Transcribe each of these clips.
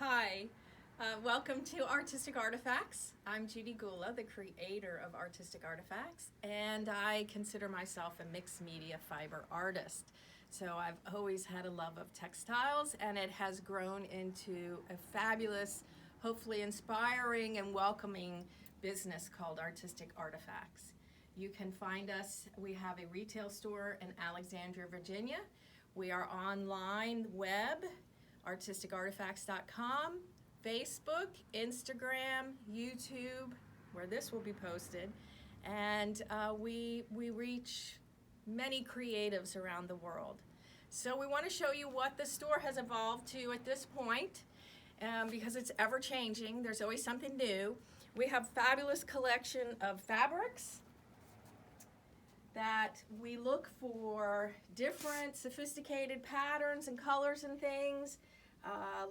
Hi, welcome to Artistic Artifacts. I'm Judy Gula, the creator of Artistic Artifacts, and I consider myself a mixed media fiber artist. So I've always had a love of textiles, and it has grown into a fabulous, hopefully inspiring and welcoming business called Artistic Artifacts. You can find us, we have a retail store in Alexandria, Virginia. We are online web, artisticartifacts.com, Facebook, Instagram, YouTube, where this will be posted, and we reach many creatives around the world. So we want to show you what the store has evolved to at this point, because it's ever changing. There's always something new. We have fabulous collection of fabrics that we look for different sophisticated patterns and colors and things.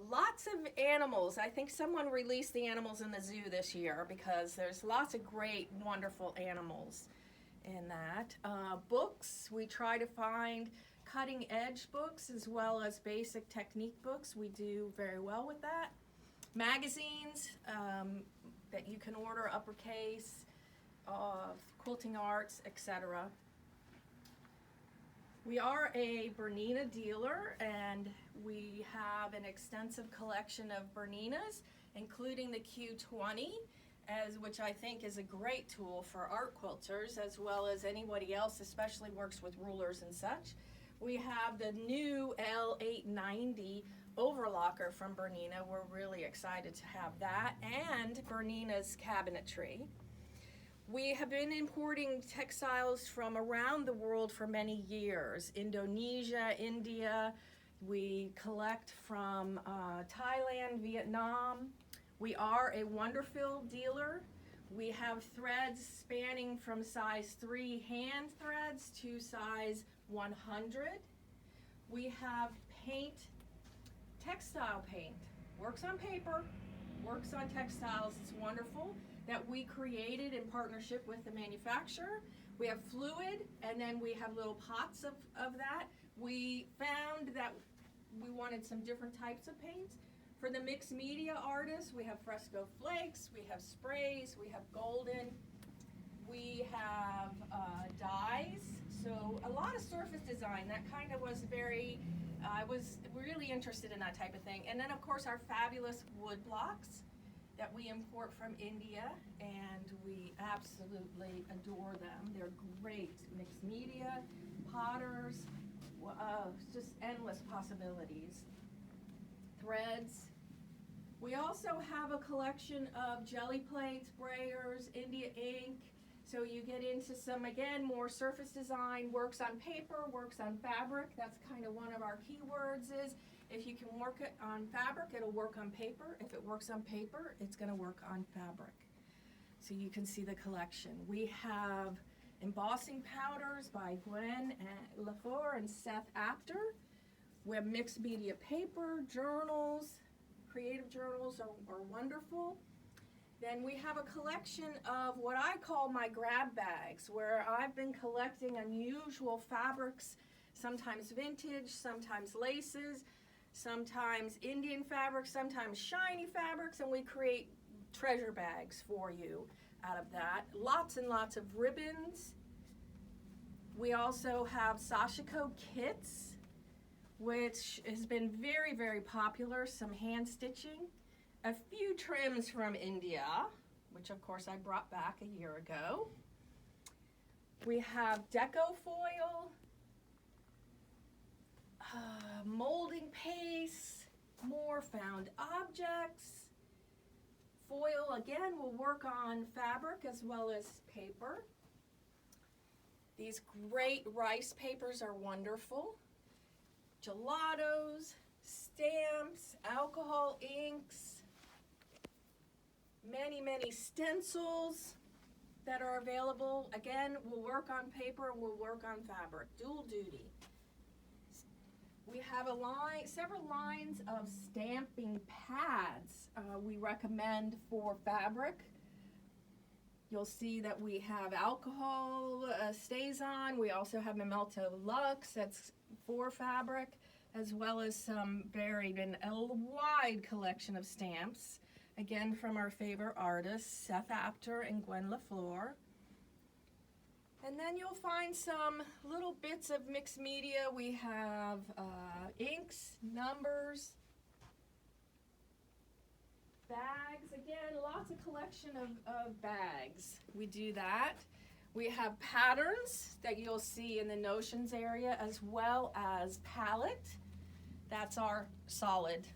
Lots of animals. I think someone released the animals in the zoo this year because there's lots of great, wonderful animals in that. Books, we try to find cutting edge books as well as basic technique books. We do very well with that. Magazines that you can order, uppercase, quilting arts, etc. We are a BERNINA dealer, and we have an extensive collection of BERNINAs, including the Q20, which I think is a great tool for art quilters, as well as anybody else, especially works with rulers and such. We have the new L890 overlocker from BERNINA. We're really excited to have that, and BERNINA's cabinetry. We have been importing textiles from around the world for many years. Indonesia, India. We collect from Thailand, Vietnam. We are a WonderFil dealer. We have threads spanning from size 3 hand threads to size 100. We have paint, textile paint. Works on paper, works on textiles. It's wonderful, that we created in partnership with the manufacturer. We have fluid, and then we have little pots of that. We found that we wanted some different types of paints. For the mixed media artists, we have fresco flakes, we have sprays, we have golden, we have dyes. So a lot of surface design. That kind of was very, I was really interested in that type of thing. And then of course our fabulous wood blocks that we import from India, and we absolutely adore them. They're great mixed media, potters, just endless possibilities. Threads. We also have a collection of jelly plates, sprayers, India ink, so you get into some, again, more surface design, works on paper, works on fabric. That's kind of one of our keywords is, if you can work it on fabric, it'll work on paper. If it works on paper, it's going to work on fabric. So you can see the collection. We have embossing powders by Gwen Lafleur and Seth Apter. We have mixed media paper, journals. Creative journals are wonderful. Then we have a collection of what I call my grab bags, where I've been collecting unusual fabrics, sometimes vintage, sometimes laces, sometimes Indian fabrics, sometimes shiny fabrics, and we create treasure bags for you out of that. Lots and lots of ribbons. We also have sashiko kits, which has been very, very popular. Some hand stitching. A few trims from India, which of course I brought back a year ago. We have deco foil, molding paste, more found objects. Foil, again, will work on fabric as well as paper. These great rice papers are wonderful. Gelatos, stamps, alcohol inks, many stencils that are available. Again, will work on paper and will work on fabric, dual duty. We have several lines of stamping pads we recommend for fabric. You'll see that we have alcohol stays on. We also have Memento Luxe, that's for fabric. as well as some buried in a wide collection of stamps, again from our favorite artists, Seth Apter and Gwen LaFleur. And then you'll find some little bits of mixed media. We have inks, numbers, bags, again, lots of collection of bags. We do that. We have patterns that you'll see in the notions area, as well as palette. That's our solid.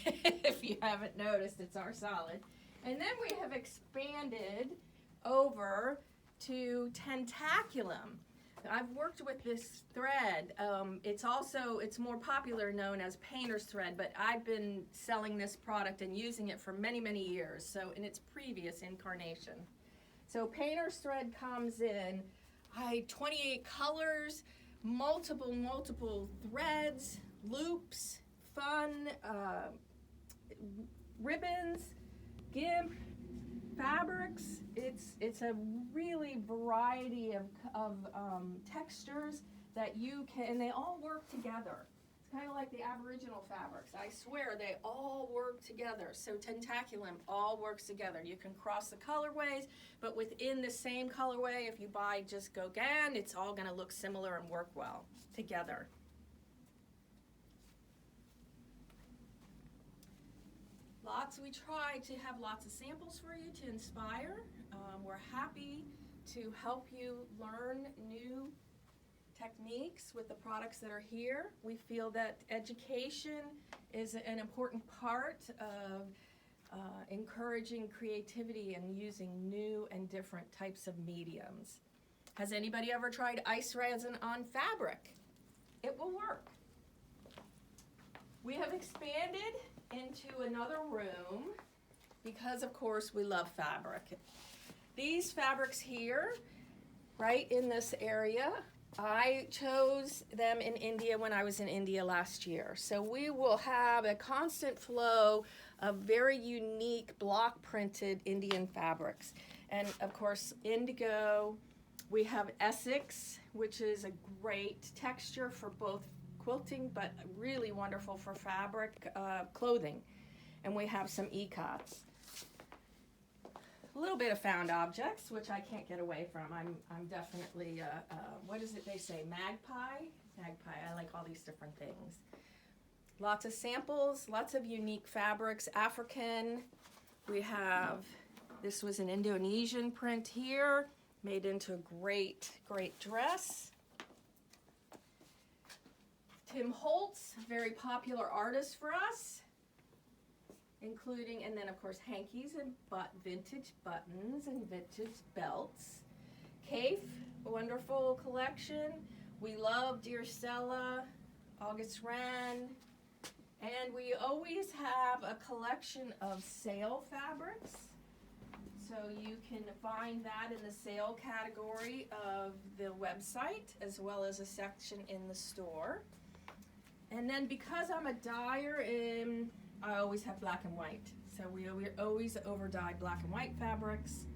If you haven't noticed, it's our solid. And then we have expanded over to Tentakulum. I've worked with this thread. It's more popular known as painter's thread, but I've been selling this product and using it for many, many years, so in its previous incarnation. So painter's thread comes in 28 colors, multiple threads, loops, fun, ribbons, gimp, fabrics. It's a really variety of textures that you can, and they all work together. It's kind of like the Aboriginal fabrics. I swear they all work together. So Tentakulum all works together. You can cross the colorways, but within the same colorway, if you buy just Gauguin, it's all going to look similar and work well together. We try to have lots of samples for you to inspire. We're happy to help you learn new techniques with the products that are here. We feel that education is an important part of encouraging creativity and using new and different types of mediums. Has anybody ever tried ice resin on fabric? It will work. We have expanded into another room because, of course, we love fabric. These fabrics here, right in this area, I chose them in India when I was in India last year. So we will have a constant flow of very unique block printed Indian fabrics. And of course, indigo. We have Essex, which is a great texture for both quilting, but really wonderful for fabric clothing. And we have some ikat. A little bit of found objects, which I can't get away from. I'm definitely, what is it they say, magpie? Magpie, I like all these different things. Lots of samples, lots of unique fabrics, African. We have, this was an Indonesian print here, made into a great dress. Tim Holtz, a very popular artist for us, including, and then of course hankies and vintage buttons and vintage belts. Kaif, a wonderful collection. We love Dear Stella, August Wren, and we always have a collection of sale fabrics. So you can find that in the sale category of the website, as well as a section in the store. And then because I'm a dyer, I always have black and white. So we always over-dye black and white fabrics.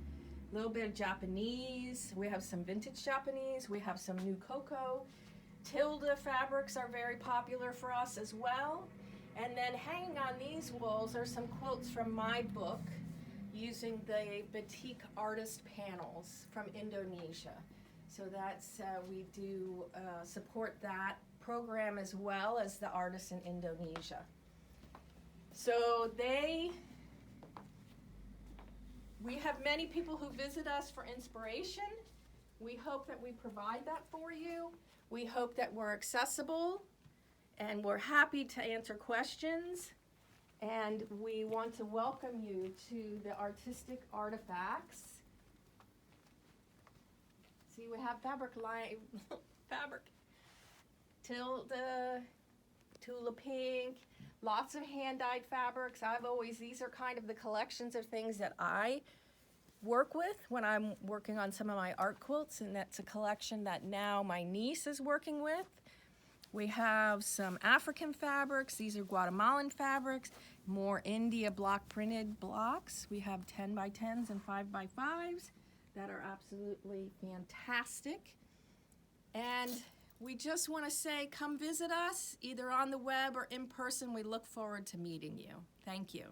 A little bit of Japanese. We have some vintage Japanese. We have some new cocoa. Tilda fabrics are very popular for us as well. And then hanging on these walls are some quilts from my book using the batik artist panels from Indonesia. So that's, we do support that program as well as the artists in Indonesia. So we have many people who visit us for inspiration. We hope that we provide that for you. We hope that we're accessible, and we're happy to answer questions. And we want to welcome you to the Artistic Artifacts. See, we have fabric, Tilda, Tula Pink, lots of hand-dyed fabrics. These are kind of the collections of things that I work with when I'm working on some of my art quilts, and that's a collection that now my niece is working with. We have some African fabrics. These are Guatemalan fabrics, more India block printed blocks. We have 10 by 10s and 5 by 5s that are absolutely fantastic. And we just want to say come visit us either on the web or in person. We look forward to meeting you. Thank you.